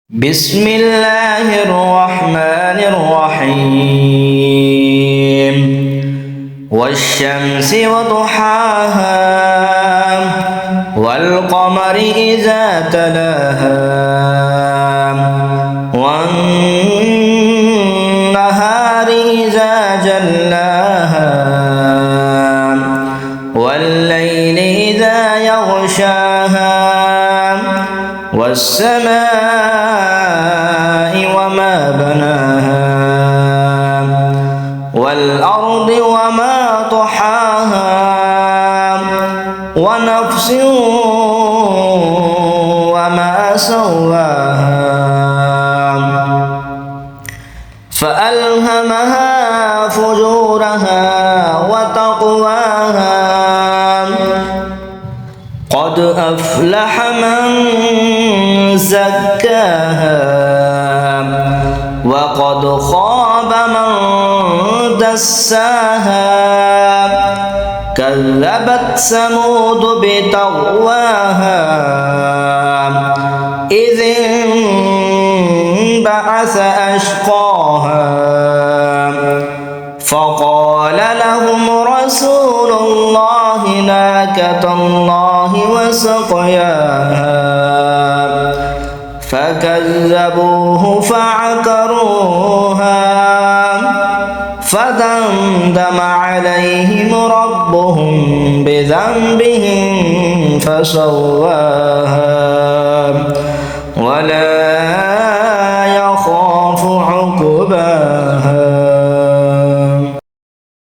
بسم الله الرحمن الرحيم والشمس وضحاها والقمر إذا تلاها والنهار إذا جلاها والليل إذا يغشاها والسماء وما بناها والأرض وما طحاها ونفس وما سواها فألهمها فجورها وتقواها قد أفلح من زكاها وقد خاب من دساها كذبت ثمود بطغواها إذ انبعث أشقاها فقال لهم رسول الله ناقة الله وسقياها فكذبوه فعقروها فدمدم عليهم ربهم بذنبهم فسواها